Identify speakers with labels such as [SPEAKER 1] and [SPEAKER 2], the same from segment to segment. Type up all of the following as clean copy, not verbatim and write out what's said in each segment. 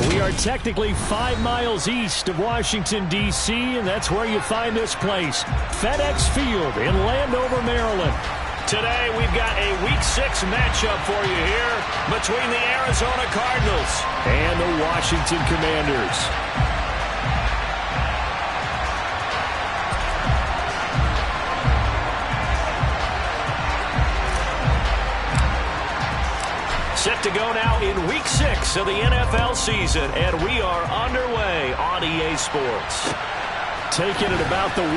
[SPEAKER 1] We are technically 5 miles east of Washington, D.C., and that's where you find this place, FedEx Field in Landover, Maryland.
[SPEAKER 2] Today, we've got a Week 6 matchup for you here between the Arizona Cardinals
[SPEAKER 1] and the Washington Commanders.
[SPEAKER 2] Set to go now in Week 6 of the NFL season, and we are underway on EA Sports.
[SPEAKER 1] Taking it about the 1.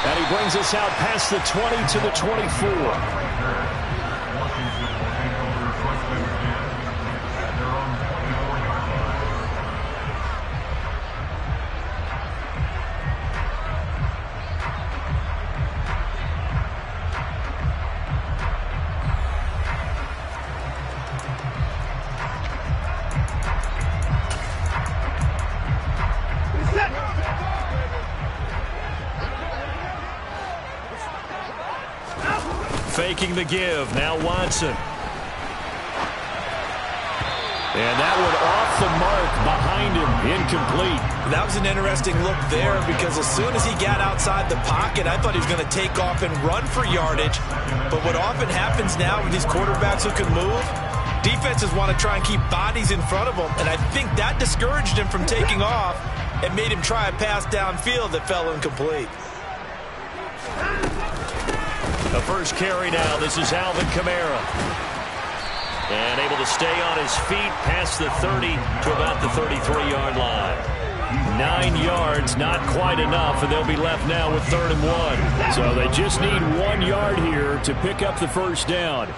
[SPEAKER 1] And he brings us out past the 20 to the 24. Faking the give. Now Watson. And that one off the mark behind him. Incomplete.
[SPEAKER 3] That was an interesting look there because as soon as he got outside the pocket, I thought he was going to take off and run for yardage. But what often happens now with these quarterbacks who can move, defenses want to try and keep bodies in front of them. And I think that discouraged him from taking off and made him try a pass downfield that fell incomplete.
[SPEAKER 2] The first carry now. This is Alvin Kamara. And able to stay on his feet past the 30 to about the 33-yard line. 9 yards, not quite enough, and they'll be left now with 3rd and 1.
[SPEAKER 1] So they just need 1 yard here to pick up the first down.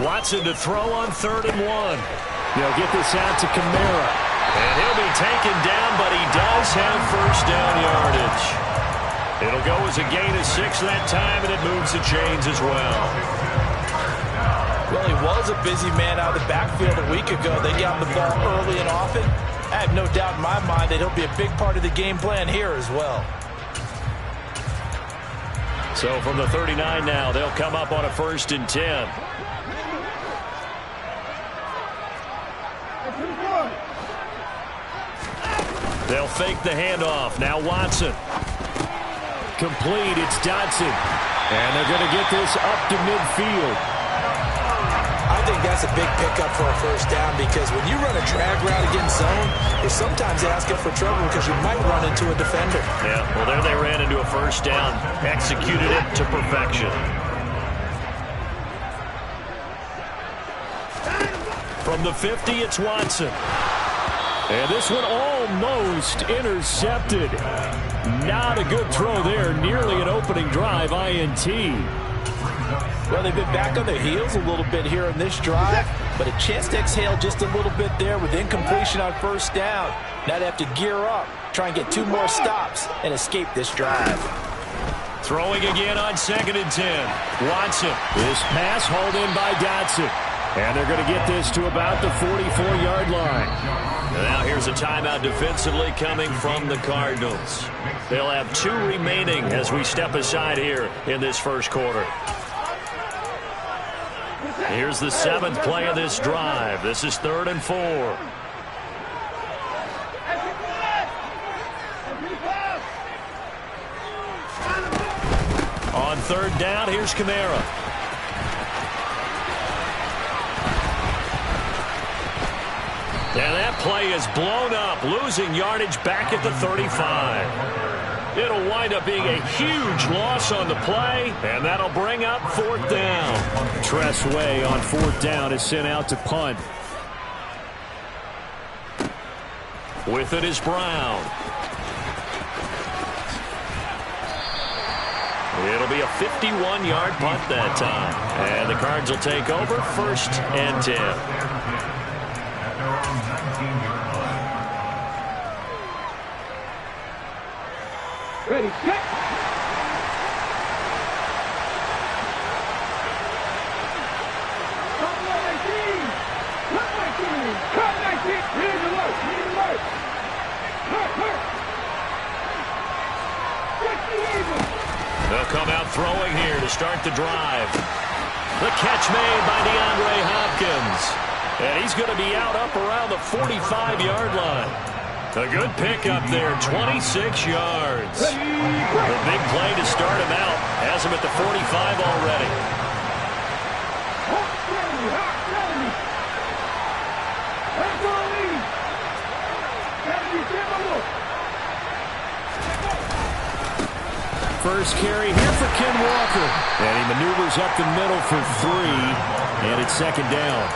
[SPEAKER 2] Watson to throw on 3rd and 1.
[SPEAKER 1] They'll get this out to Kamara.
[SPEAKER 2] And he'll be taken down, but he does have first down yardage. It'll go as a gain of 6 that time, and it moves the chains as well.
[SPEAKER 3] Well, he was a busy man out of the backfield a week ago. They got him the ball early and often. I have no doubt in my mind that he'll be a big part of the game plan here as well.
[SPEAKER 2] So from the 39 now, they'll come up on a 1st and 10. They'll fake the handoff. Now Watson.
[SPEAKER 1] Complete. It's Dodson. And they're going to get this up to midfield.
[SPEAKER 3] I think that's a big pickup for a first down because when you run a drag route against zone, you're sometimes asking for trouble because you might run into a defender.
[SPEAKER 2] Yeah, well, there they ran into a first down. Executed it to perfection. From the 50, it's Watson.
[SPEAKER 1] And this one almost intercepted. Not a good throw there. Nearly an opening drive INT.
[SPEAKER 3] Well, they've been back on their heels a little bit here in this drive, but a chance to exhale just a little bit there with incompletion on first down. Now they have to gear up, try and get 2 more stops, and escape this drive.
[SPEAKER 2] Throwing again on 2nd and 10. Watson.
[SPEAKER 1] This pass hauled in by Dodson. And they're going to get this to about the 44-yard line.
[SPEAKER 2] Now here's a timeout defensively coming from the Cardinals. They'll have 2 remaining as we step aside here in this first quarter. Here's the 7th play of this drive. This is 3rd and 4. On 3rd down, here's Kamara. And that play is blown up, losing yardage back at the 35. It'll wind up being a huge loss on the play, and that'll bring up 4th down.
[SPEAKER 1] Tress Way on 4th down is sent out to punt.
[SPEAKER 2] With it is Brown. It'll be a 51-yard punt that time. And the Cards will take over 1st and 10.
[SPEAKER 4] Ready, set.
[SPEAKER 2] They'll come out throwing here to start the drive. The catch made by DeAndre Hopkins. And he's going to be out up around the 45-yard line. A good pickup there, 26 yards. The big play to start him out. Has him at the 45 already.
[SPEAKER 1] First carry here for Ken Walker. And he maneuvers up the middle for 3. And it's second down.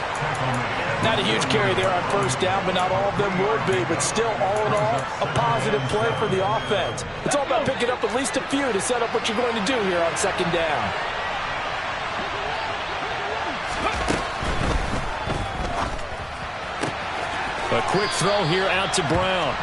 [SPEAKER 3] Not a huge carry there on first down, but not all of them would be. But still, all in all, a positive play for the offense. It's all about picking up at least a few to set up what you're going to do here on second down.
[SPEAKER 1] A quick throw here out to Brown.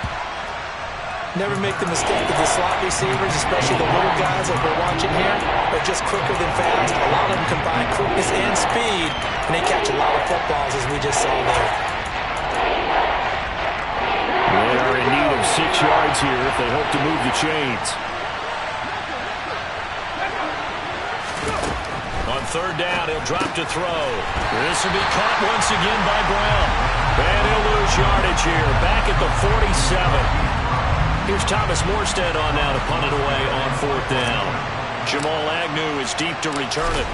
[SPEAKER 3] Never make the mistake of the slot receivers, especially the little guys like we're watching here. They're just quicker than fast. A lot of them combine quickness and speed, and they catch a lot of footballs, as we just saw there.
[SPEAKER 1] They are in need of 6 yards here if they hope to move the chains.
[SPEAKER 2] On third down, he'll drop to throw. This will be caught once again by Brown. And he'll lose yardage here, back at the 47. Here's Thomas Morstead on now to punt it away on fourth down. Jamal Agnew is deep to return it.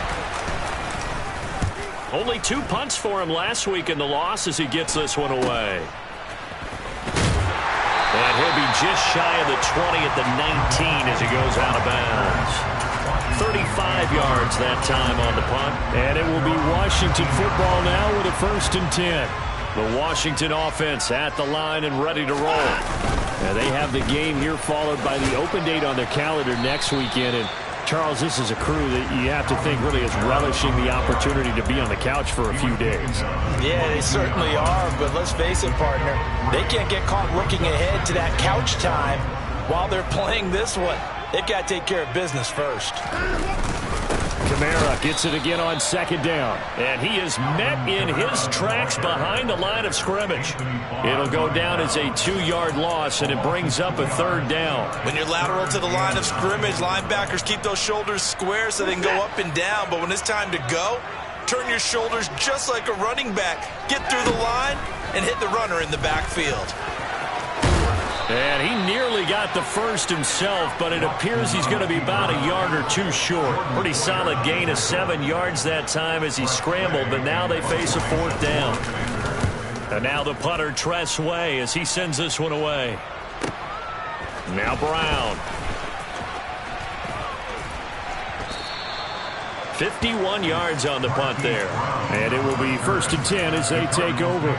[SPEAKER 2] Only 2 punts for him last week in the loss as he gets this one away. And he'll be just shy of the 20 at the 19 as he goes out of bounds. 35 yards that time on the punt.
[SPEAKER 1] And it will be Washington football now with a 1st and 10. The Washington offense at the line and ready to roll. They have the game here followed by the open date on their calendar next weekend. And Charles, this is a crew that you have to think really is relishing the opportunity to be on the couch for a few days.
[SPEAKER 3] Yeah, they certainly are. But let's face it, partner, they can't get caught looking ahead to that couch time while they're playing this one. They've got to take care of business first.
[SPEAKER 1] Kamara gets it again on second down.
[SPEAKER 2] And he is met in his tracks behind the line of scrimmage.
[SPEAKER 1] It'll go down as a 2-yard loss, and it brings up a 3rd down.
[SPEAKER 3] When you're lateral to the line of scrimmage, linebackers keep those shoulders square so they can go up and down. But when it's time to go, turn your shoulders just like a running back. Get through the line and hit the runner in the backfield.
[SPEAKER 2] And he nearly got the first himself, but it appears he's going to be about a yard or 2 short. Pretty solid gain of 7 yards that time as he scrambled, but now they face a 4th down. And now the punter, Tress Way, as he sends this one away. Now Brown. 51 yards on the punt there.
[SPEAKER 1] And it will be 1st and 10 as they take over.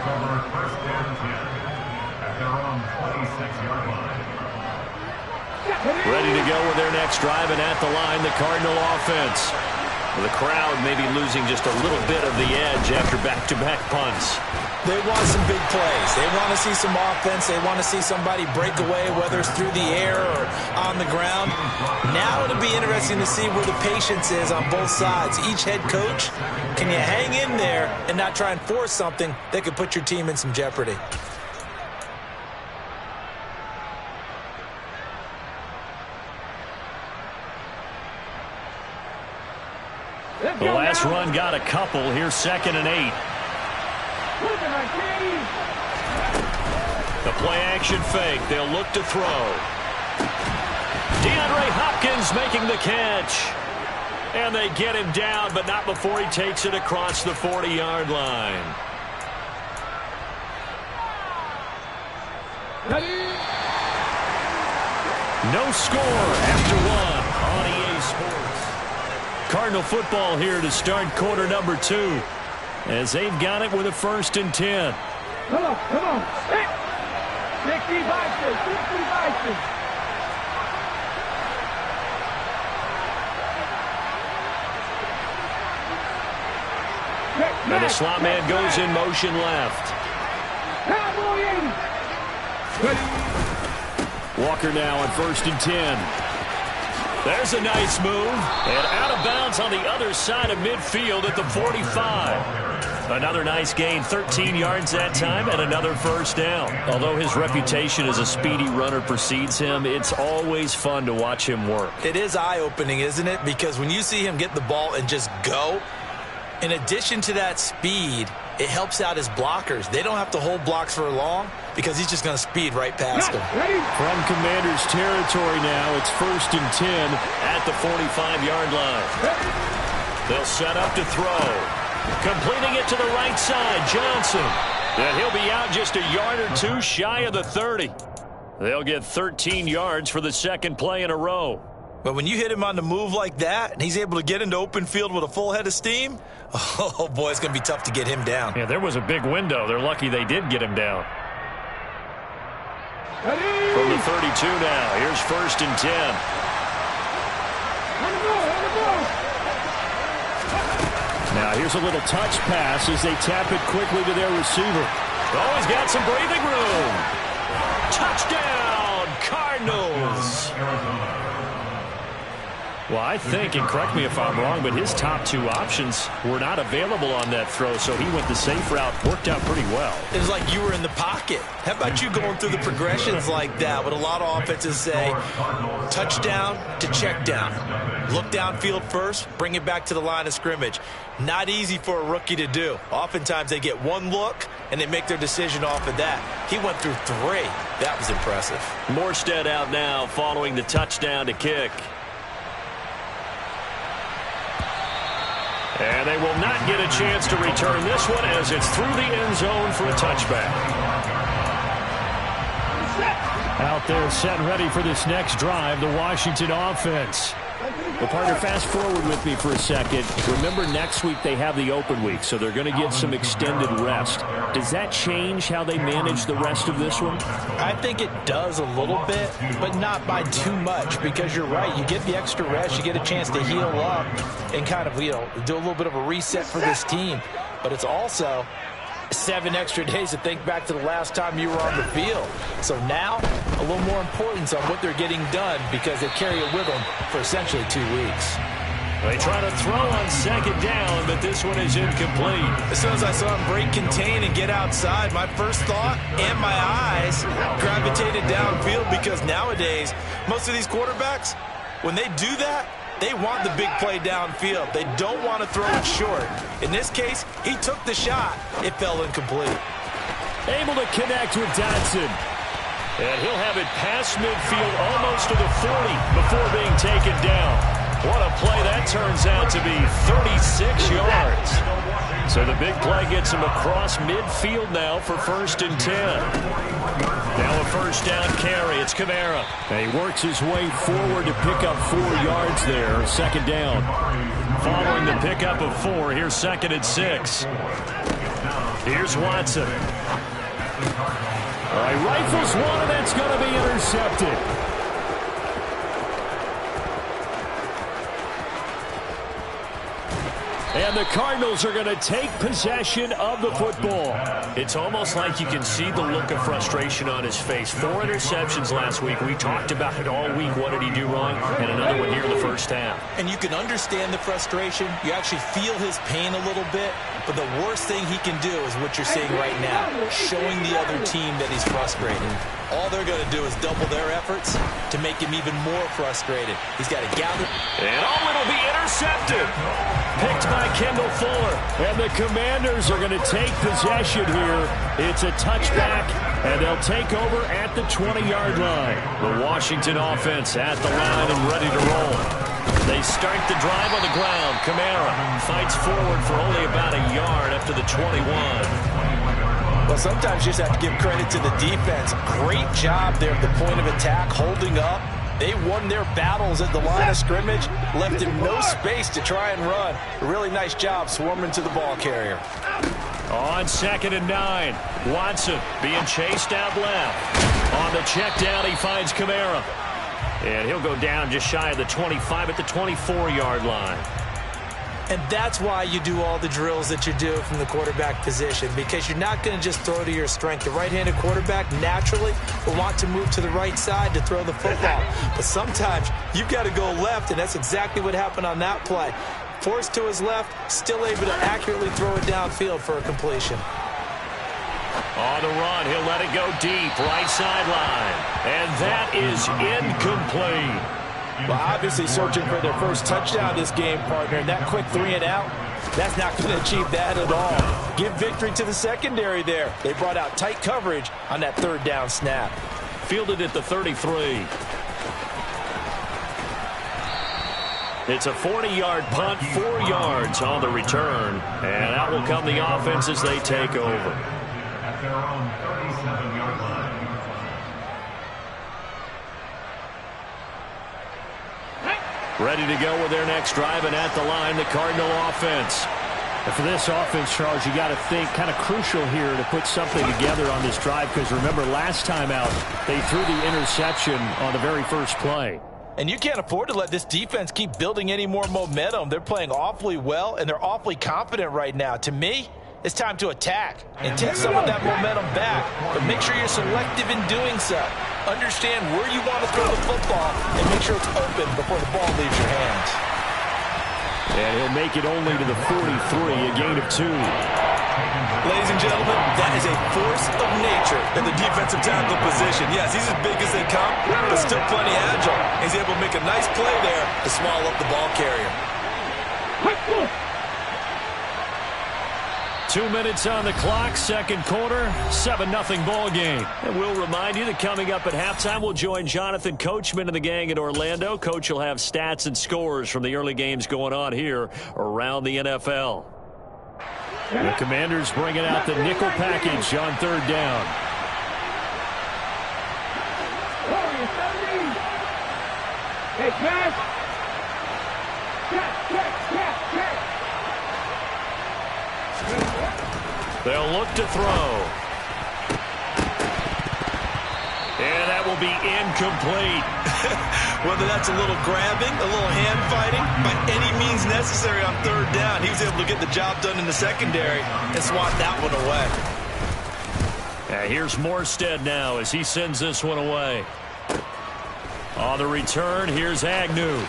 [SPEAKER 2] Ready to go with their next drive, and at the line, the Cardinal offense. The crowd maybe losing just a little bit of the edge after back-to-back punts.
[SPEAKER 3] They want some big plays. They want to see some offense. They want to see somebody break away, whether it's through the air or on the ground. Now it'll be interesting to see where the patience is on both sides. Each head coach, can you hang in there and not try and force something that could put your team in some jeopardy?
[SPEAKER 2] The last run got a couple. Here's 2nd and 8. The play-action fake. They'll look to throw. DeAndre Hopkins making the catch. And they get him down, but not before he takes it across the 40-yard line. No score after 1 on EA Sports. Cardinal football here to start quarter number 2 as they've got it with a 1st and 10.
[SPEAKER 4] Come on. Hey. 60 boxes.
[SPEAKER 2] And the slot man goes in motion left.
[SPEAKER 1] Walker now on 1st and 10.
[SPEAKER 2] There's a nice move. And out of bounds on the other side of midfield at the 45. Another nice gain, 13 yards that time, and another 1st down. Although his reputation as a speedy runner precedes him, it's always fun to watch him work.
[SPEAKER 3] It is eye-opening, isn't it? Because when you see him get the ball and just go, In addition to that speed, it helps out his blockers. They don't have to hold blocks for long because he's just going to speed right past them.
[SPEAKER 1] From Commanders territory now, it's 1st and 10
[SPEAKER 2] at the 45-yard line. They'll set up to throw. Completing it to the right side, Johnson. And he'll be out just a yard or two shy of the 30. They'll get 13 yards for the second play in a row.
[SPEAKER 3] But when you hit him on the move like that, and he's able to get into open field with a full head of steam, oh, boy, it's going to be tough to get him down.
[SPEAKER 1] Yeah, there was a big window. They're lucky they did get him down.
[SPEAKER 2] From the 32 now, here's 1st and 10.
[SPEAKER 1] Now here's a little touch pass as they tap it quickly to their receiver.
[SPEAKER 2] Oh, he's got some breathing room. Touchdown, Cardinals.
[SPEAKER 1] Well, I think, and correct me if I'm wrong, but his top 2 options were not available on that throw, so he went the safe route. Worked out pretty well.
[SPEAKER 3] It was like you were in the pocket. How about you going through the progressions like that? What a lot of offenses say, touchdown to check down. Look downfield first, bring it back to the line of scrimmage. Not easy for a rookie to do. Oftentimes they get one look, and they make their decision off of that. He went through 3. That was impressive.
[SPEAKER 2] Morstead out now following the touchdown to kick. And they will not get a chance to return this one as it's through the end zone for a touchback.
[SPEAKER 1] Out there set and ready for this next drive, the Washington offense. Well, partner, fast forward with me for a second. Remember, next week they have the open week, so they're going to get some extended rest. Does that change how they manage the rest of this one?
[SPEAKER 3] I think it does a little bit, but not by too much, because you're right. You get the extra rest, you get a chance to heal up and kind of, do a little bit of a reset for this team. But it's also 7 extra days to think back to the last time you were on the field. So now, a little more importance on what they're getting done because they carry it with them for essentially 2 weeks.
[SPEAKER 2] They try to throw on 2nd down, but this one is incomplete.
[SPEAKER 3] As soon as I saw him break contain and get outside, my first thought and my eyes gravitated downfield because nowadays, most of these quarterbacks, when they do that, they want the big play downfield. They don't want to throw it short. In this case, he took the shot. It fell incomplete.
[SPEAKER 1] Able to connect with Dotson.
[SPEAKER 2] And he'll have it past midfield almost to the 40 before being taken down. What a play that turns out to be, 36 yards. So the big play gets him across midfield now for 1st and 10. Now a 1st down carry. It's Kamara.
[SPEAKER 1] And he works his way forward to pick up 4 yards there. 2nd down.
[SPEAKER 2] Following the pickup of 4, here's 2nd and 6. Here's Watson.
[SPEAKER 1] All right, rifles one, and that's going to be intercepted. And the Cardinals are going to take possession of the football.
[SPEAKER 2] It's almost like you can see the look of frustration on his face. 4 interceptions last week. We talked about it all week. What did he do wrong? And another one here in the first half.
[SPEAKER 3] And you can understand the frustration. You actually feel his pain a little bit. But the worst thing he can do is what you're seeing right now, showing the other team that he's frustrated. All they're going to do is double their efforts to make him even more frustrated. He's got to gather.
[SPEAKER 2] And it'll be intercepted.
[SPEAKER 1] Picked by Kendall Fuller. And the Commanders are going to take possession here. It's a touchback, and they'll take over at the 20-yard line.
[SPEAKER 2] The Washington offense at the line and ready to roll. They start the drive on the ground. Kamara fights forward for only about a yard up to the 21.
[SPEAKER 3] Well, sometimes you just have to give credit to the defense. Great job there at the point of attack, holding up. They won their battles at the line of scrimmage, left him no space to try and run. A really nice job swarming to the ball carrier.
[SPEAKER 2] On 2nd and 9, Watson being chased out left. On the check down, he finds Kamara. And he'll go down just shy of the 25 at the 24-yard line.
[SPEAKER 3] And that's why you do all the drills that you do from the quarterback position, because you're not going to just throw to your strength. The right-handed quarterback naturally will want to move to the right side to throw the football. But sometimes you've got to go left, and that's exactly what happened on that play. Forced to his left, still able to accurately throw it downfield for a completion.
[SPEAKER 2] On the run, he'll let it go deep, right sideline. And that is incomplete.
[SPEAKER 3] Well, obviously searching for their first touchdown this game, partner. And that quick 3 and out, That's not going to achieve that at all. Give victory to the secondary there. They brought out tight coverage on that third down snap.
[SPEAKER 2] Fielded at the 33. It's a 40-yard punt, 4 yards on the return. And out will come the offense as they take over.
[SPEAKER 5] At their own 37-yard line.
[SPEAKER 2] Ready to go with their next drive, and at the line, the Cardinal offense.
[SPEAKER 1] And for this offense, Charles, you got to think kind of crucial here to put something together on this drive, because remember last time out, they threw the interception on the very first play.
[SPEAKER 3] And you can't afford to let this defense keep building any more momentum. They're playing awfully well, and they're awfully confident right now. To me, it's time to attack and take some of that momentum back, but make sure you're selective in doing so. Understand where you want to throw the football and make sure it's open before the ball leaves your hands.
[SPEAKER 1] And he'll make it only to the 43, a gain of 2.
[SPEAKER 3] Ladies and gentlemen, that is a force of nature in the defensive tackle position. Yes, he's as big as they come, but still plenty agile. He's able to make a nice play there to swallow up the ball carrier.
[SPEAKER 1] 2 minutes on the clock, second quarter, 7-0 ball game.
[SPEAKER 2] And we'll remind you that coming up at halftime, we'll join Jonathan Coachman and the gang in Orlando. Coach will have stats and scores from the early games going on here around the NFL.
[SPEAKER 1] The Commanders bringing out the nickel package on third down.
[SPEAKER 4] Hey, catch!
[SPEAKER 2] They'll look to throw. And that will be incomplete.
[SPEAKER 3] Whether that's a little grabbing, a little hand fighting, by any means necessary on third down, he was able to get the job done in the secondary and swat that one away.
[SPEAKER 2] Here's Morstead now as he sends this one away. On the return, here's Agnew.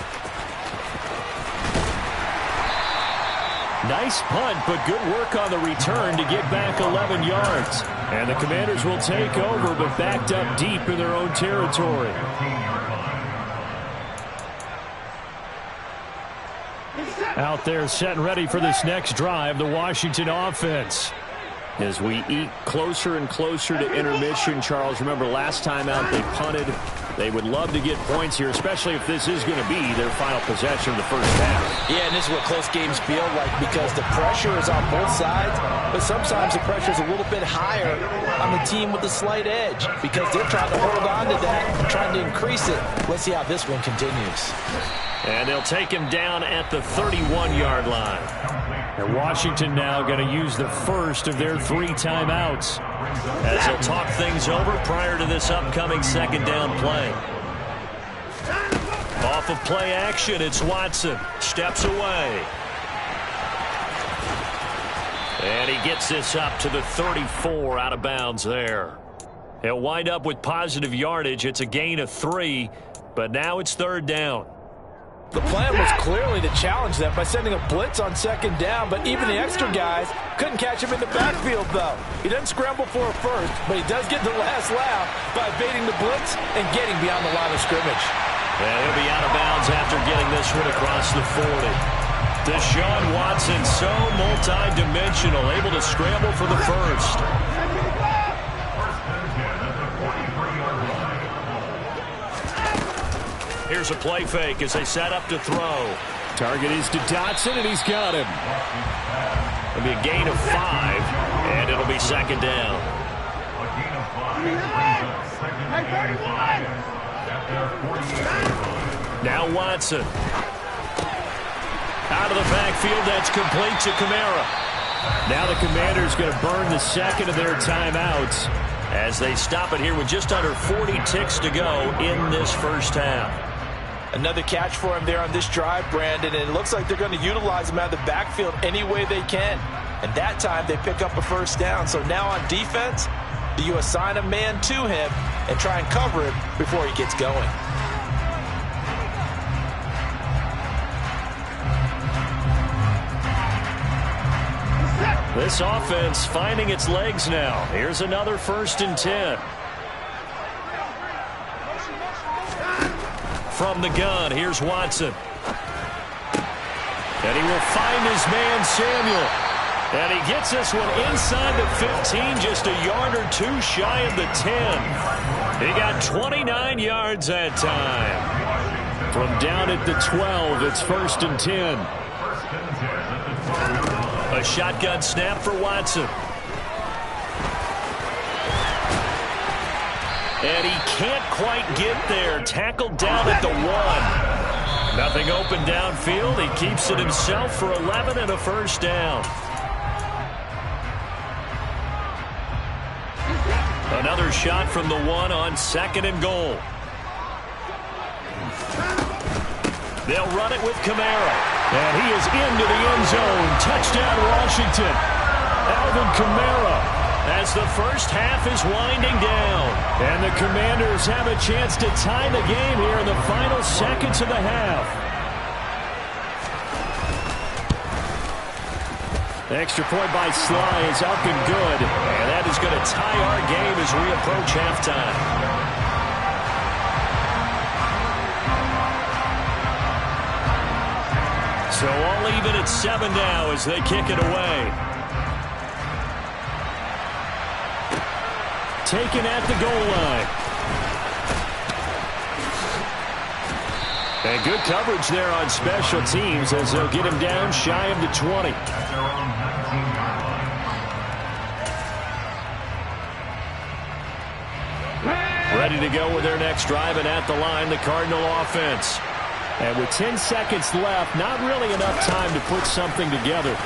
[SPEAKER 1] Nice punt, but good work on the return to get back 11 yards. And the Commanders will take over, but backed up deep in their own territory. Out there set and ready for this next drive, the Washington offense. As we eat closer and closer to intermission, Charles, remember last time out they punted. They would love to get points here, especially if this is going to be their final possession of the first half.
[SPEAKER 3] Yeah, and this is what close games feel like because the pressure is on both sides, but sometimes the pressure is a little bit higher on the team with the slight edge because they're trying to hold on to that, trying to increase it. Let's see how this one continues.
[SPEAKER 2] And they'll take him down at the 31-yard line.
[SPEAKER 1] And Washington now going to use the first of their 3 timeouts,
[SPEAKER 2] as they'll talk things over prior to this upcoming second down play. Off of play action, it's Watson. Steps away. And he gets this up to the 34 out of bounds there. He'll wind up with positive yardage. It's a gain of 3, but now it's third down.
[SPEAKER 3] The plan was clearly to challenge them by sending a blitz on second down, but even the extra guys couldn't catch him in the backfield, though. He doesn't scramble for a first, but he does get the last laugh by evading the blitz and getting beyond the line of scrimmage.
[SPEAKER 2] And he'll be out of bounds after getting this one across the 40. Deshaun Watson, so multi-dimensional, able to scramble for the first. Here's a play fake as they set up to throw.
[SPEAKER 1] Target is to Dotson, and he's got him.
[SPEAKER 2] It'll be a gain of 5, and it'll be second down.
[SPEAKER 5] A gain of 5 brings up second and 5 at their 48.
[SPEAKER 2] Now Watson. Out of the backfield, that's complete to Kamara.
[SPEAKER 1] Now the Commanders going to burn the second of their timeouts
[SPEAKER 2] as they stop it here with just under 40 ticks to go in this first half.
[SPEAKER 3] Another catch for him there on this drive, Brandon, and it looks like they're going to utilize him out of the backfield any way they can. And that time they pick up a first down. So now on defense, you assign a man to him and try and cover him before he gets going.
[SPEAKER 2] This offense finding its legs now. Here's another 1st and 10. From the gun, here's Watson.
[SPEAKER 1] And he will find his man, Samuel. And he gets this one inside the 15, just a yard or two shy of the 10. He got 29 yards that time. From down at the 12, it's 1st and 10. A shotgun snap for Watson. And he can't quite get there. Tackled down at the 1. Nothing open downfield. He keeps it himself for 11 and a first down. Another shot from the 1 on 2nd and goal. They'll run it with Kamara. And he is into the end zone. Touchdown, Washington. Alvin Kamara, as the first half is winding down. And the Commanders have a chance to tie the game here in the final seconds of the half. Extra point by Sly is up and good. And that is going to tie our game as we approach halftime. So all even at 7 now as they kick it away. Taken at the goal line. And good coverage there on special teams as they'll get him down shy of the 20. Ready to go with their next drive, and at the line, the Cardinal offense. And with 10 seconds left, not really enough time to put something together.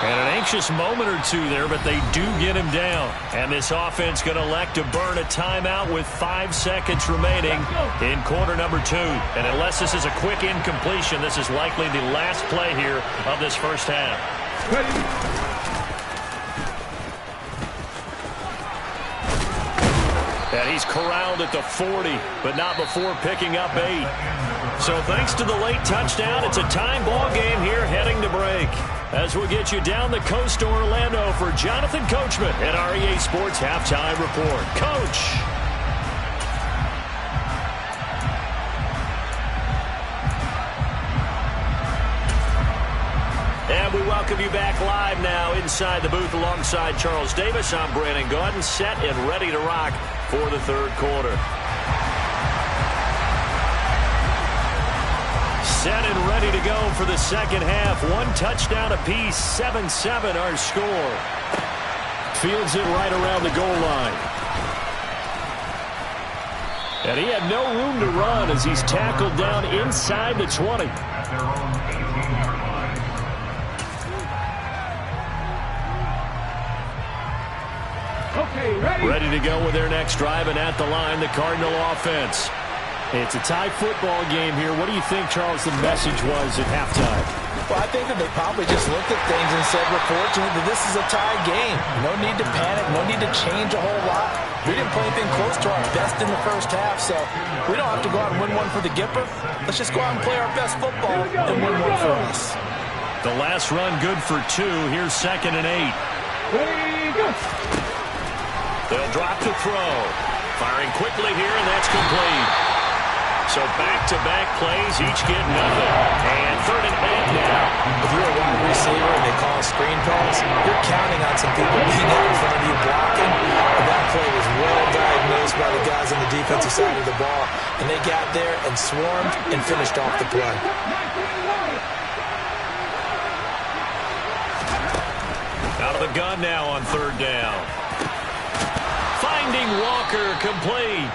[SPEAKER 1] And an anxious moment or two there, but they do get him down. And this offense going to elect to burn a timeout with 5 seconds remaining in quarter number 2. And unless this is a quick incompletion, this is likely the last play here of this first half. And he's corralled at the 40, but not before picking up 8. So thanks to the late touchdown, it's a time ball game here heading to break. As we'll get you down the coast to Orlando for Jonathan Coachman at our EA Sports Halftime Report. Coach. And we welcome you back live now inside the booth alongside Charles Davis. I'm Brandon Gaudin, set and ready to rock for the third quarter. Set and ready to go for the second half. 1 touchdown apiece, 7-7 our score. Fields it right around the goal line. And he had no room to run as he's tackled down inside the 20. Ready to go with their next drive, and at the line, the Cardinal offense. It's a tie football game here. What do you think, Charles, the message was at halftime?
[SPEAKER 3] Well, I think that they probably just looked at things and said, we're fortunate that this is a tie game. No need to panic, no need to change a whole lot. We didn't play anything close to our best in the first half, so we don't have to go out and win one for the Gipper. Let's just go out and play our best football and win one for us.
[SPEAKER 1] The last run good for 2. Here's 2nd and 8. They'll drop to throw. Firing quickly here, and that's complete. So back-to-back plays, each get nothing. And 3rd and 8 now.
[SPEAKER 3] If you're a wide receiver and they call a screen pass, you're counting on some people being out in front of you blocking. And that play was well diagnosed by the guys on the defensive side of the ball. And they got there and swarmed and finished off the play.
[SPEAKER 1] Out of the gun now on 3rd down. Finding Walker complete.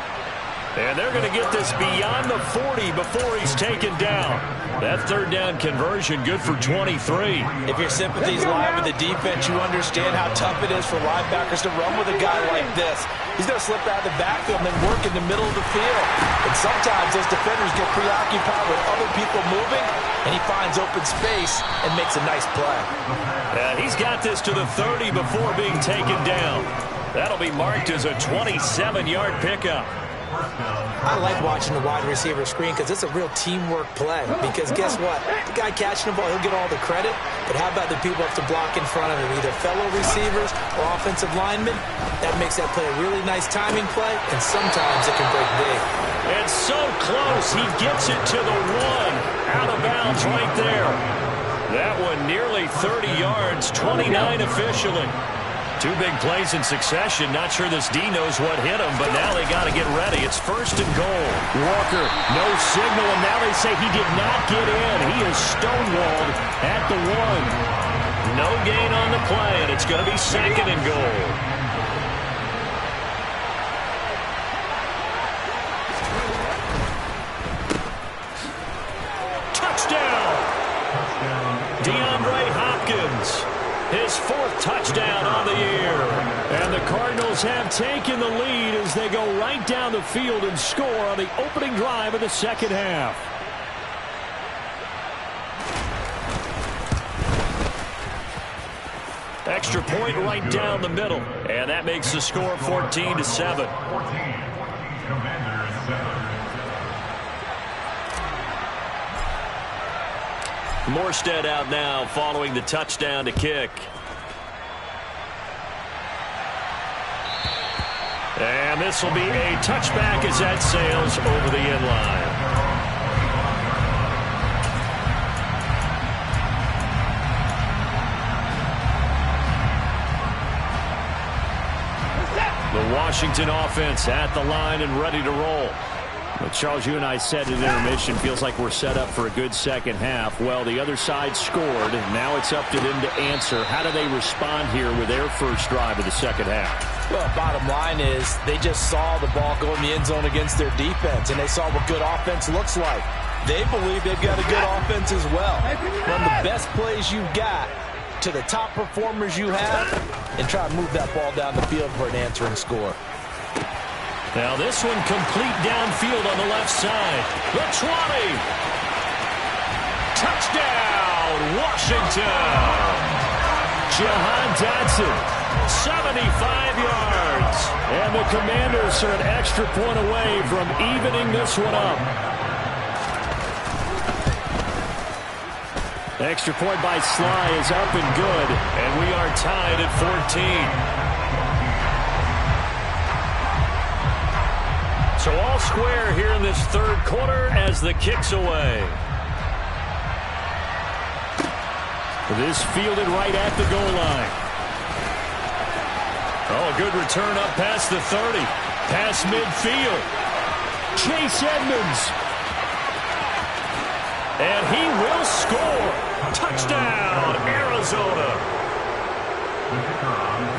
[SPEAKER 1] And they're going to get this beyond the 40 before he's taken down. That 3rd down conversion good for 23.
[SPEAKER 3] If your sympathies lie with the defense, you understand how tough it is for linebackers to run with a guy like this. He's going to slip out of the backfield and then work in the middle of the field. And sometimes those defenders get preoccupied with other people moving, and he finds open space and makes a nice play.
[SPEAKER 1] And he's got this to the 30 before being taken down. That'll be marked as a 27-yard pickup.
[SPEAKER 3] I like watching the wide receiver screen because it's a real teamwork play. Because guess what? The guy catching the ball, he'll get all the credit. But how about the people who have to block in front of him, either fellow receivers or offensive linemen? That makes that play a really nice timing play, and sometimes it can break big.
[SPEAKER 1] And so close, he gets it to the 1. Out of bounds right there. That one nearly 30 yards, 29 officially. 2 big plays in succession. Not sure this D knows what hit him, but now they got to get ready. It's 1st and goal. Walker, no signal, and now they say he did not get in. He is stonewalled at the 1. No gain on the play, and it's going to be 2nd and goal. Touchdown! DeAndre Hopkins. His 4th touchdown on the year. And the Cardinals have taken the lead as they go right down the field and score on the opening drive of the 2nd half. Extra point right down the middle. And that makes the score 14-7.
[SPEAKER 5] Commanders 7.
[SPEAKER 1] Morstead out now following the touchdown to kick. And this will be a touchback as that sails over the end line. The Washington offense at the line and ready to roll. Well, Charles, you and I said in intermission, feels like we're set up for a good 2nd half. Well, the other side scored, and now it's up to them to answer. How do they respond here with their first drive of the 2nd half?
[SPEAKER 3] Well, bottom line is they just saw the ball go in the end zone against their defense, and they saw what good offense looks like. They believe they've got a good offense as well. Run the best plays you've got to the top performers you have, and try to move that ball down the field for an answering score.
[SPEAKER 1] Now this one complete downfield on the left side. The 20. Touchdown, Washington. Jahan Dotson, 75 yards. And the Commanders are an extra point away from evening this one up. Extra point by Sly is up and good. And we are tied at 14. So all square here in this 3rd quarter as the kick's away. This fielded right at the goal line. Oh, a good return up past the 30. Past midfield. Chase Edmonds. And he will score. Touchdown, Arizona.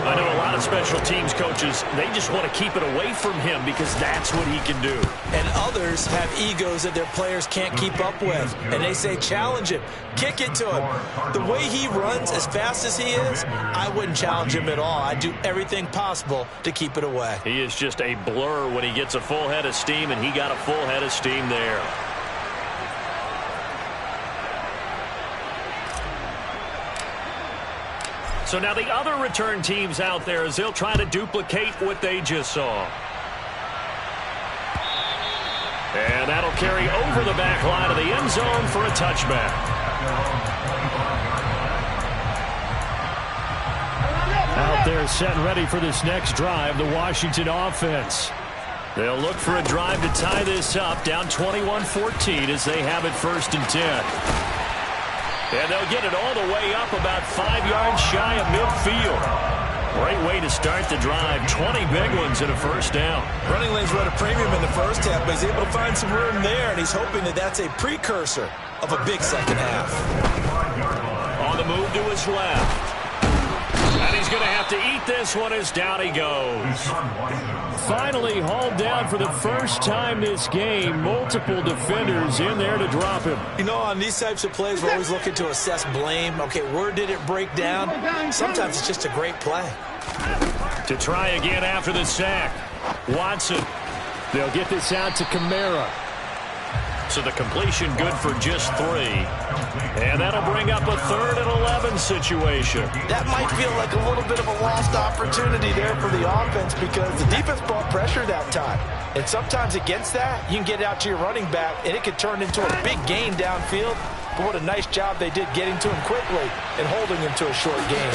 [SPEAKER 1] I know a lot of special teams coaches, they just want to keep it away from him because that's what he can do.
[SPEAKER 3] And others have egos that their players can't keep up with. And they say, challenge him. Kick it to him. The way he runs as fast as he is, I wouldn't challenge him at all. I'd do everything possible to keep it away.
[SPEAKER 1] He is just a blur when he gets a full head of steam, and he got a full head of steam there. So now the other return teams out there as they'll try to duplicate what they just saw. And that'll carry over the back line of the end zone for a touchback. Out there set and ready for this next drive, the Washington offense. They'll look for a drive to tie this up, down 21-14 as they have it 1st and 10. And they'll get it all the way up about 5 yards shy of midfield. Great way to start the drive. 20 big ones and a 1st down.
[SPEAKER 3] Running lanes run a premium in the 1st half, but he's able to find some room there, and he's hoping that that's a precursor of a big 2nd half.
[SPEAKER 1] On the move to his left. And he's going to have to eat this one as down he goes. Finally hauled down for the first time this game. Multiple defenders in there to drop him.
[SPEAKER 3] You know, on these types of plays, we're always looking to assess blame. Okay, where did it break down? Sometimes it's just a great play.
[SPEAKER 1] To try again after the sack. Watson. They'll get this out to Kamara. So the completion good for just 3. And that'll bring up a 3rd and 11 situation.
[SPEAKER 3] That might feel like a little bit of a lost opportunity there for the offense because the defense brought pressure that time. And sometimes against that, you can get out to your running back, and it could turn into a big gain downfield. But what a nice job they did getting to him quickly and holding him to a short gain.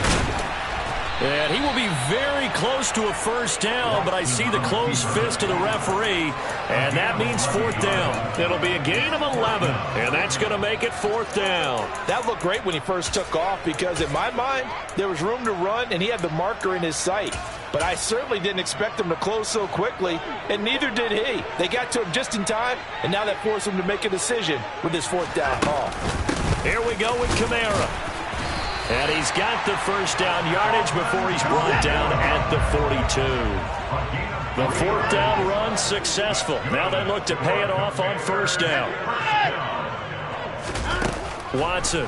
[SPEAKER 1] And he will be very close to a first down, but I see the closed fist of the referee, and that means fourth down. It'll be a gain of 11, and that's going to make it fourth down.
[SPEAKER 3] That looked great when he first took off because, in my mind, there was room to run, and he had the marker in his sight. But I certainly didn't expect him to close so quickly, and neither did he. They got to him just in time, and now that forced him to make a decision with his fourth down call.
[SPEAKER 1] Here we go with Kamara. And he's got the first down yardage before he's brought down at the 42. The fourth down run successful. Now they look to pay it off on first down. Watson.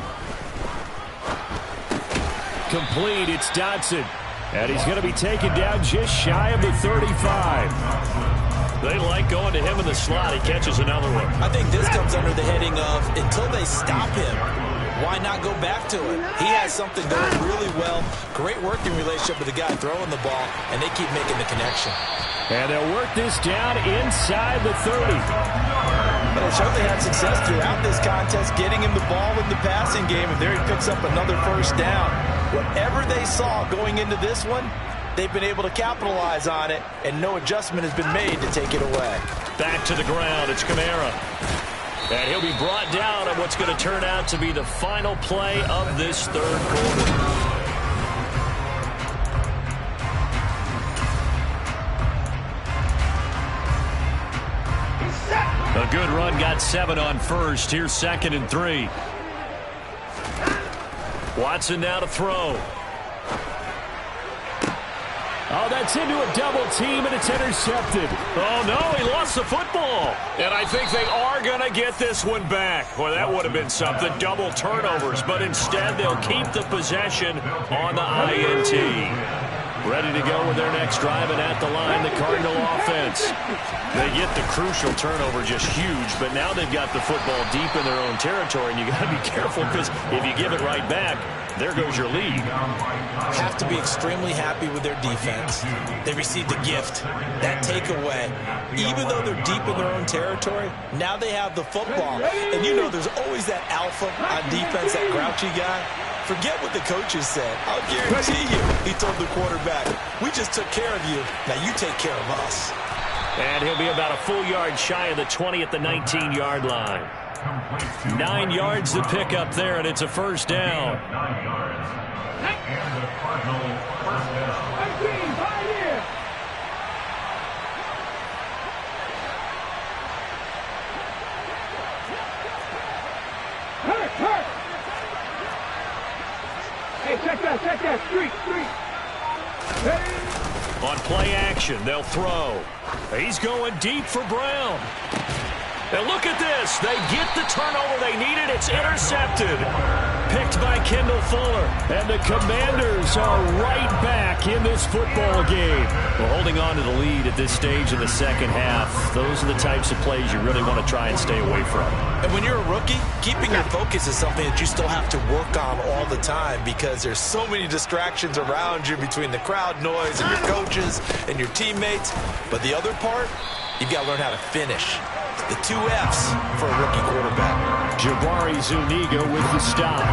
[SPEAKER 1] Complete. It's Dotson. And he's going to be taken down just shy of the 35. They like going to him in the slot. He catches another one.
[SPEAKER 3] I think this comes under the heading of until they stop him, why not go back to it? He has something going really well. Great working relationship with the guy throwing the ball, and they keep making the connection.
[SPEAKER 1] And they'll work this down inside the 30.
[SPEAKER 3] But they certainly had success throughout this contest, getting him the ball in the passing game, and there he picks up another first down. Whatever they saw going into this one, they've been able to capitalize on it, and no adjustment has been made to take it away.
[SPEAKER 1] Back to the ground, it's Kamara. And he'll be brought down on what's going to turn out to be the final play of this third quarter. A good run, got 7 on first. Here's 2nd and 3. Watson now to throw. Oh, that's into a double team, and it's intercepted. Oh, no, he lost the football. And I think they are going to get this one back. Well, that would have been something, double turnovers. But instead, they'll keep the possession on the INT. Ready to go with their next drive, and at the line, the Cardinal offense. They get the crucial turnover, just huge, but now they've got the football deep in their own territory, and you got to be careful because if you give it right back, there goes your lead.
[SPEAKER 3] Have to be extremely happy with their defense. They received a gift. That takeaway, even though they're deep in their own territory, now they have the football. And you know there's always that alpha on defense, that grouchy guy. Forget what the coaches said. I'll guarantee you, he told the quarterback, we just took care of you. Now you take care of us.
[SPEAKER 1] And he'll be about a full yard shy of the 20 at the 19-yard line. 9 yards to pick up there, and it's a first down.
[SPEAKER 5] 9 yards. And the Cardinals first down.
[SPEAKER 4] Hey, check that, street. Hey.
[SPEAKER 1] On play action, they'll throw. He's going deep for Brown. And look at this. They get the turnover they needed. It's intercepted. Picked by Kendall Fuller. And the Commanders are right back in this football game. Well, holding on to the lead at this stage in the second half, those are the types of plays you really want to try and stay away from.
[SPEAKER 3] And when you're a rookie, keeping your focus is something that you still have to work on all the time because there's so many distractions around you between the crowd noise and your coaches and your teammates. But the other part, you've got to learn how to finish. The 2 F's for a rookie quarterback.
[SPEAKER 1] Jabari Zuniga with the stop.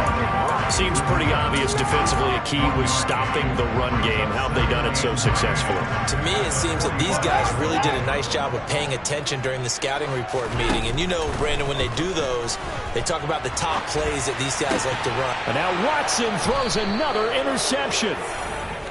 [SPEAKER 1] Seems pretty obvious defensively a key was stopping the run game. How have they done it so successfully?
[SPEAKER 3] To me, it seems that these guys really did a nice job of paying attention during the scouting report meeting. And you know, Brandon, when they do those, they talk about the top plays that these guys like to run.
[SPEAKER 1] And now Watson throws another interception.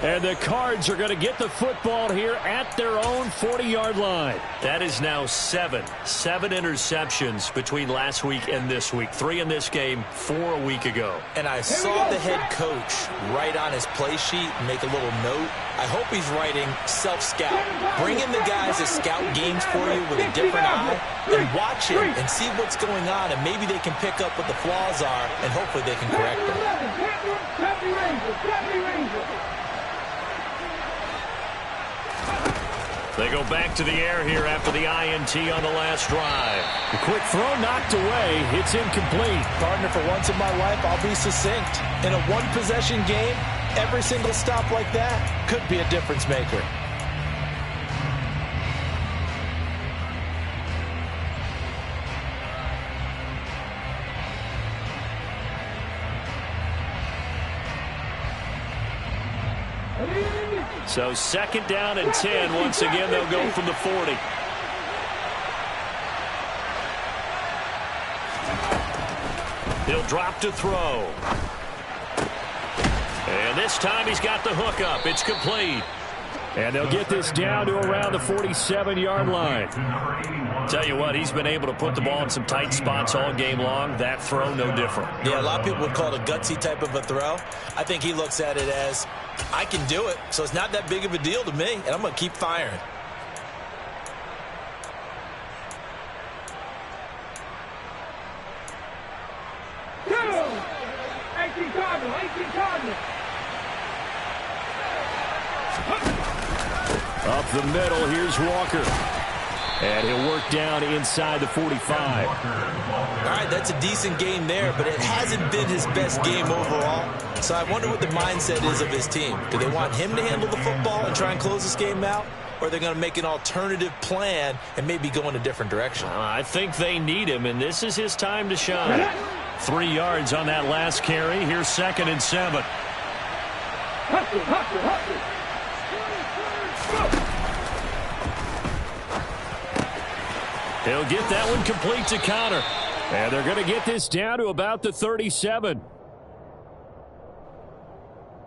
[SPEAKER 1] And the Cards are going to get the football here at their own 40-yard line. That is now 7 interceptions between last week and this week. 3 in this game, 4 a week ago.
[SPEAKER 3] And I saw the head coach write on his play sheet, make a little note. I hope he's writing self-scout. Bring in the guys that scout games for you with a different eye and watch him and see what's going on, and maybe they can pick up what the flaws are, and hopefully they can correct them.
[SPEAKER 1] They go back to the air here after the INT on the last drive. The quick throw knocked away. It's incomplete.
[SPEAKER 3] Partner, for once in my life, I'll be succinct. In a one-possession game, every single stop like that could be a difference maker.
[SPEAKER 2] So 2nd down and 10. Once again, they'll go from the 40. He'll drop to throw. And this time he's got the hook up. It's complete.
[SPEAKER 1] And they'll get this down to around the 47-yard line.
[SPEAKER 2] Tell you what, he's been able to put the ball in some tight spots all game long. That throw, no different.
[SPEAKER 3] Yeah, a lot of people would call it a gutsy type of a throw. I think he looks at it as, I can do it, so it's not that big of a deal to me, and I'm going to keep firing.
[SPEAKER 1] Up the middle, here's Walker. And he'll work down inside the 45.
[SPEAKER 3] All right, that's a decent game there, but it hasn't been his best game overall. So I wonder what the mindset is of his team. Do they want him to handle the football and try and close this game out? Or are they going to make an alternative plan and maybe go in a different direction?
[SPEAKER 2] I think they need him, and this is his time to shine.
[SPEAKER 1] 3 yards on that last carry. Here's 2nd and 7. He'll get that one complete to Connor. And they're going to get this down to about the 37.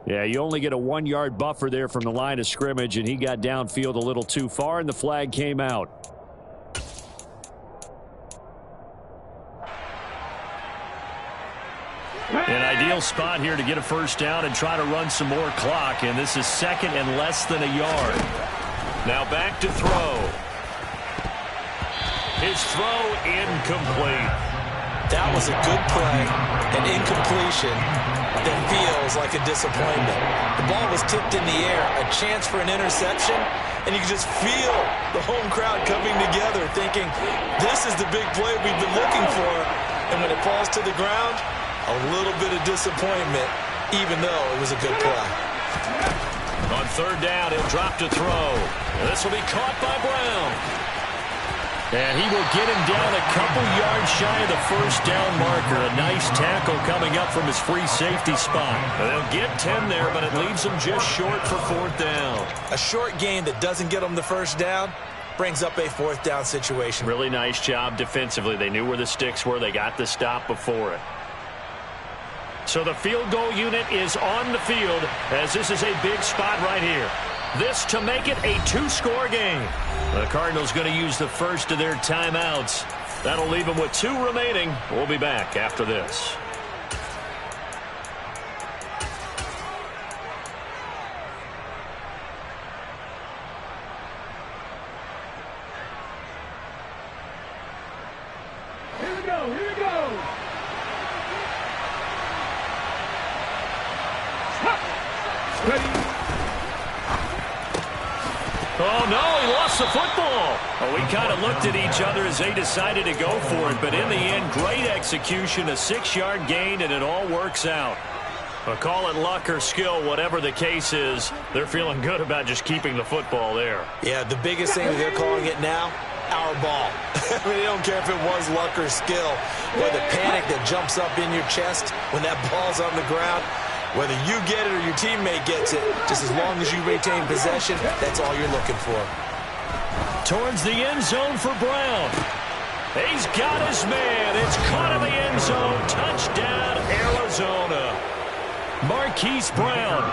[SPEAKER 1] Yeah, you only get a 1-yard buffer there from the line of scrimmage, and he got downfield a little too far, and the flag came out.
[SPEAKER 2] An ideal spot here to get a first down and try to run some more clock, and this is 2nd and less than a yard. Now back to throw. His throw incomplete.
[SPEAKER 3] That was a good play, an incompletion that feels like a disappointment. The ball was tipped in the air, a chance for an interception, and you can just feel the home crowd coming together thinking, this is the big play we've been looking for. And when it falls to the ground, a little bit of disappointment, even though it was a good play.
[SPEAKER 2] On 3rd down, he'll drop to throw. This will be caught by Brown.
[SPEAKER 1] And he will get him down a couple yards shy of the first down marker. A nice tackle coming up from his free safety spot.
[SPEAKER 2] They'll get 10 there, but it leaves them just short for 4th down.
[SPEAKER 3] A short gain that doesn't get them the first down brings up a 4th down situation.
[SPEAKER 2] Really nice job defensively. They knew where the sticks were. They got the stop before it. So the field goal unit is on the field as this is a big spot right here. This to make it a 2-score game. The Cardinals going to use the first of their timeouts. That'll leave them with 2 remaining. We'll be back after this.
[SPEAKER 4] Here we go, here we go. Ready.
[SPEAKER 2] Oh, no, he lost the football. Well, we kind of looked at each other as they decided to go for it, but in the end, great execution, a 6-yard gain, and it all works out. But call it luck or skill, whatever the case is, they're feeling good about just keeping the football there.
[SPEAKER 3] Yeah, the biggest thing that they're calling it now, our ball. I mean, they don't care if it was luck or skill, or the panic that jumps up in your chest when that ball's on the ground. Whether you get it or your teammate gets it, just as long as you retain possession, that's all you're looking for.
[SPEAKER 2] Towards the end zone for Brown. He's got his man. It's caught in the end zone. Touchdown, Arizona. Marquise Brown,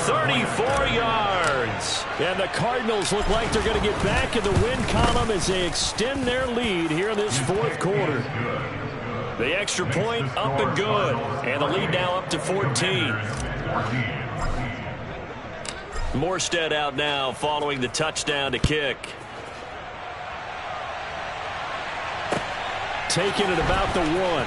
[SPEAKER 2] 34 yards.
[SPEAKER 1] And the Cardinals look like they're going to get back in the win column as they extend their lead here in this 4th quarter.
[SPEAKER 2] The extra point up and good. And the lead now up to 14. Morstead out now following the touchdown to kick.
[SPEAKER 1] Taking it about the 1.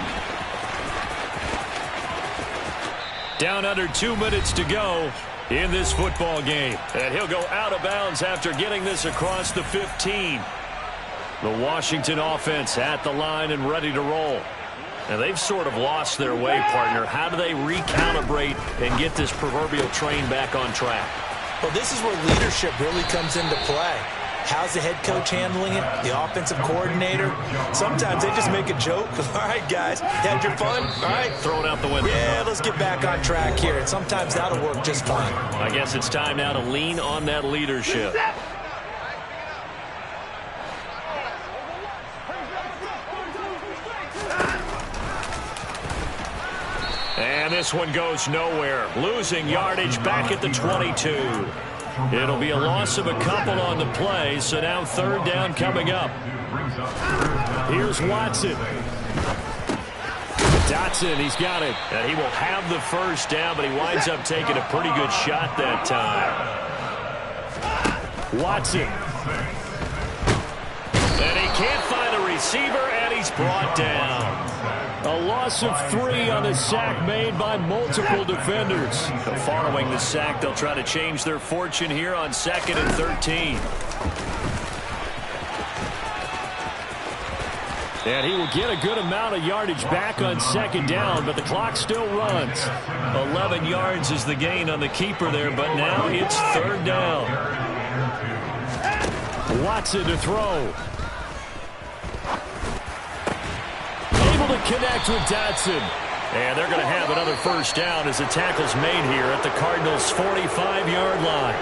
[SPEAKER 2] Down under 2 minutes to go in this football game. And he'll go out of bounds after getting this across the 15.
[SPEAKER 1] The Washington offense at the line and ready to roll.
[SPEAKER 2] And they've sort of lost their way, partner. How do they recalibrate and get this proverbial train back on track?
[SPEAKER 3] Well, this is where leadership really comes into play. How's the head coach handling it? The offensive coordinator? Sometimes they just make a joke. All right, guys, you had your fun? All right.
[SPEAKER 2] Throw it out the window.
[SPEAKER 3] Yeah, let's get back on track here. And sometimes that'll work just fine.
[SPEAKER 2] I guess it's time now to lean on that leadership. And this one goes nowhere. Losing yardage back at the 22. It'll be a loss of a couple on the play, so now third down coming up.
[SPEAKER 1] Here's Watson. Dotson, he's got it.
[SPEAKER 2] And he will have the first down, but he winds up taking a pretty good shot that time.
[SPEAKER 1] Watson.
[SPEAKER 2] And he can't find a receiver, and he's brought down.
[SPEAKER 1] A loss of 3 on the sack made by multiple defenders.
[SPEAKER 2] Following the sack, they'll try to change their fortune here on 2nd and 13.
[SPEAKER 1] And he will get a good amount of yardage back on 2nd down, but the clock still runs.
[SPEAKER 2] 11 yards is the gain on the keeper there, but now it's third down.
[SPEAKER 1] Watson to throw. Able to connect with Dotson.
[SPEAKER 2] And they're going to have another first down as the tackle's made here at the Cardinals' 45-yard line.